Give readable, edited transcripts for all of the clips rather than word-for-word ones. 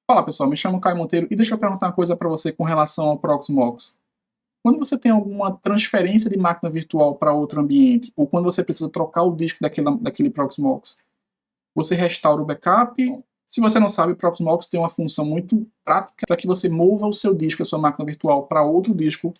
Fala pessoal, me chamo Caio Monteiro e deixa eu perguntar uma coisa para você com relação ao Proxmox. Quando você tem alguma transferência de máquina virtual para outro ambiente, ou quando você precisa trocar o disco daquele Proxmox, você restaura o backup? Se você não sabe, o Proxmox tem uma função muito prática para que você mova o seu disco, a sua máquina virtual, para outro disco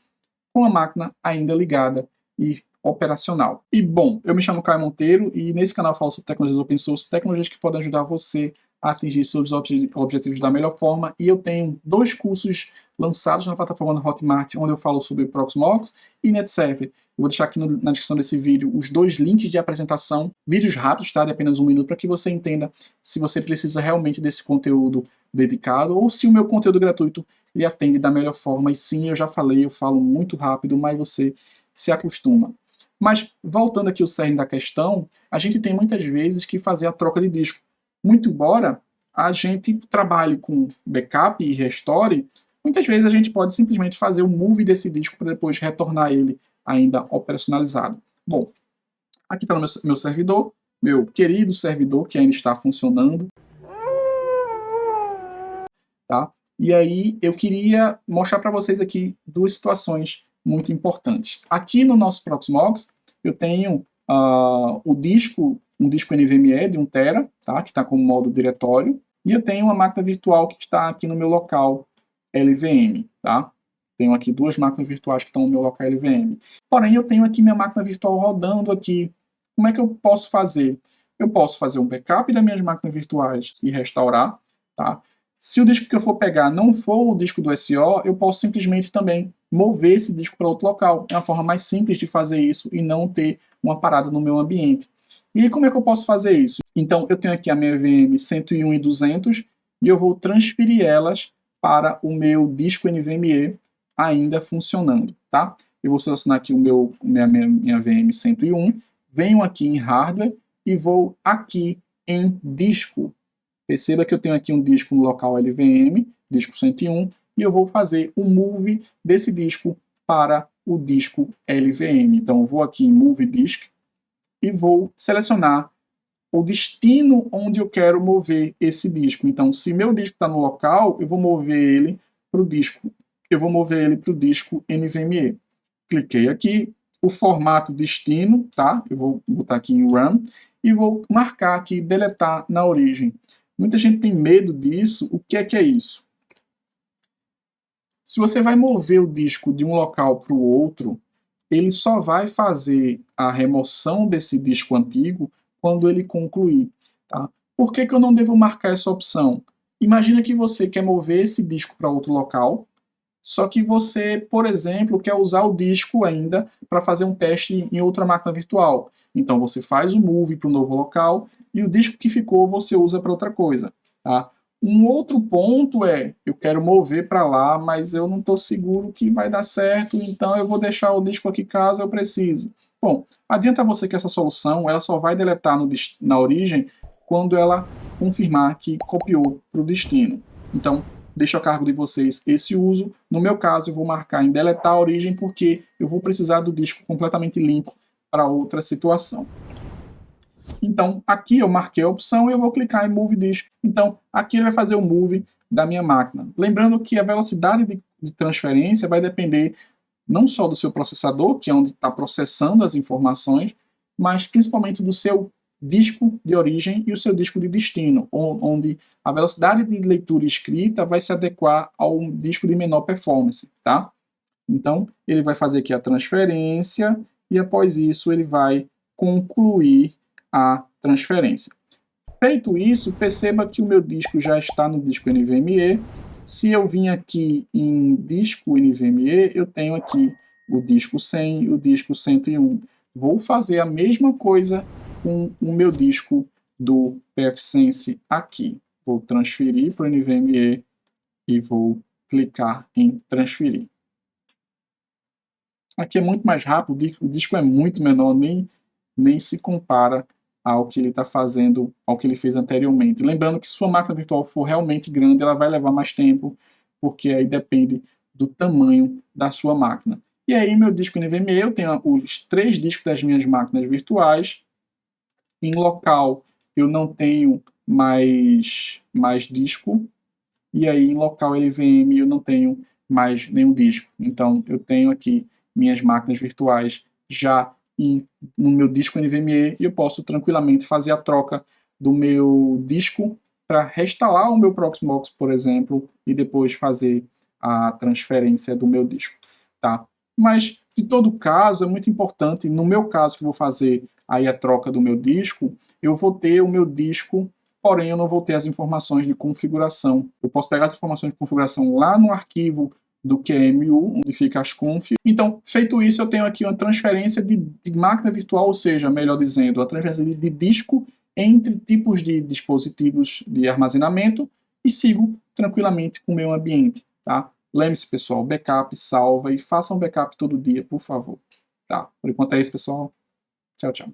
com a máquina ainda ligada e operacional. E bom, eu me chamo Caio Monteiro e nesse canal eu falo sobre tecnologias open source, tecnologias que podem ajudar você a atingir seus objetivos da melhor forma. E eu tenho 2 cursos lançados na plataforma do Hotmart, onde eu falo sobre Proxmox e NetServer. Eu vou deixar aqui na descrição desse vídeo os 2 links de apresentação, vídeos rápidos, tá? De apenas 1 minuto, para que você entenda se você precisa realmente desse conteúdo dedicado ou se o meu conteúdo gratuito lhe atende da melhor forma. E sim, eu já falei, eu falo muito rápido, mas você se acostuma. Mas, voltando aqui ao cerne da questão, a gente tem muitas vezes que fazer a troca de disco. Muito embora a gente trabalhe com backup e restore, muitas vezes a gente pode simplesmente fazer o move desse disco para depois retornar ele ainda operacionalizado. Bom, aqui está o meu servidor, meu querido servidor que ainda está funcionando. Tá? E aí eu queria mostrar para vocês aqui 2 situações muito importantes. Aqui no nosso Proxmox eu tenho um disco NVMe de 1 TB, tá? Que está como modo diretório, e eu tenho uma máquina virtual que está aqui no meu local LVM. Tá? Tenho aqui 2 máquinas virtuais que estão no meu local LVM. Porém, eu tenho aqui minha máquina virtual rodando aqui. Como é que eu posso fazer? Eu posso fazer um backup das minhas máquinas virtuais e restaurar. Tá? Se o disco que eu for pegar não for o disco do SO, eu posso simplesmente também mover esse disco para outro local. É uma forma mais simples de fazer isso e não ter uma parada no meu ambiente. E aí, como é que eu posso fazer isso? Então, eu tenho aqui a minha VM 101 e 200 e eu vou transferir elas para o meu disco NVMe ainda funcionando, tá? Eu vou selecionar aqui minha VM 101, venho aqui em Hardware e vou aqui em Disco. Perceba que eu tenho aqui um disco no local LVM, disco 101, e eu vou fazer o move desse disco para o disco LVM. Então, eu vou aqui em Move Disk e vou selecionar o destino onde eu quero mover esse disco. Então, se meu disco está no local, eu vou mover ele para o disco. Eu vou mover ele para o disco NVMe. Cliquei aqui, o formato destino, tá? Eu vou botar aqui em Run e vou marcar aqui deletar na origem. Muita gente tem medo disso. O que é isso? Se você vai mover o disco de um local para o outro, ele só vai fazer a remoção desse disco antigo quando ele concluir. Tá? Por que eu não devo marcar essa opção? Imagina que você quer mover esse disco para outro local, só que você, por exemplo, quer usar o disco ainda para fazer um teste em outra máquina virtual. Então você faz o move para o novo local e o disco que ficou você usa para outra coisa. Tá? Um outro ponto é, eu quero mover para lá, mas eu não estou seguro que vai dar certo, então eu vou deixar o disco aqui caso eu precise. Bom, adianta você que essa solução ela só vai deletar na origem quando ela confirmar que copiou para o destino. Então, deixo a cargo de vocês esse uso. No meu caso, eu vou marcar em deletar a origem porque eu vou precisar do disco completamente limpo para outra situação. Então, aqui eu marquei a opção e eu vou clicar em Move Disk. Então, aqui ele vai fazer o move da minha máquina. Lembrando que a velocidade de transferência vai depender não só do seu processador, que é onde está processando as informações, mas principalmente do seu disco de origem e o seu disco de destino, onde a velocidade de leitura e escrita vai se adequar ao disco de menor performance, tá? Então, ele vai fazer aqui a transferência e após isso ele vai concluir a transferência. Feito isso, perceba que o meu disco já está no disco NVMe. Se eu vim aqui em disco NVMe, eu tenho aqui o disco 100 e o disco 101. Vou fazer a mesma coisa com o meu disco do pfSense aqui. Vou transferir para o NVMe e vou clicar em transferir. Aqui é muito mais rápido, o disco é muito menor, nem se compara ao que ele está fazendo, ao que ele fez anteriormente. Lembrando que se sua máquina virtual for realmente grande, ela vai levar mais tempo, porque aí depende do tamanho da sua máquina. E aí, meu disco NVMe, eu tenho os 3 discos das minhas máquinas virtuais. Em local, eu não tenho mais disco. e aí em local LVM eu não tenho mais nenhum disco. Então eu tenho aqui minhas máquinas virtuais já no meu disco NVMe e eu posso tranquilamente fazer a troca do meu disco para restalar o meu Proxmox, por exemplo, e depois fazer a transferência do meu disco, tá? Mas, em todo caso, é muito importante, no meu caso que eu vou fazer aí a troca do meu disco, eu vou ter o meu disco, porém eu não vou ter as informações de configuração. Eu posso pegar as informações de configuração lá no arquivo do QEMU, onde fica as conf. Então, feito isso, eu tenho aqui uma transferência de máquina virtual, ou seja, melhor dizendo, a transferência de disco entre tipos de dispositivos de armazenamento e sigo tranquilamente com o meu ambiente, tá? Lembre-se, pessoal, backup, salva e faça um backup todo dia, por favor. Tá? Por enquanto é isso, pessoal. Tchau, tchau.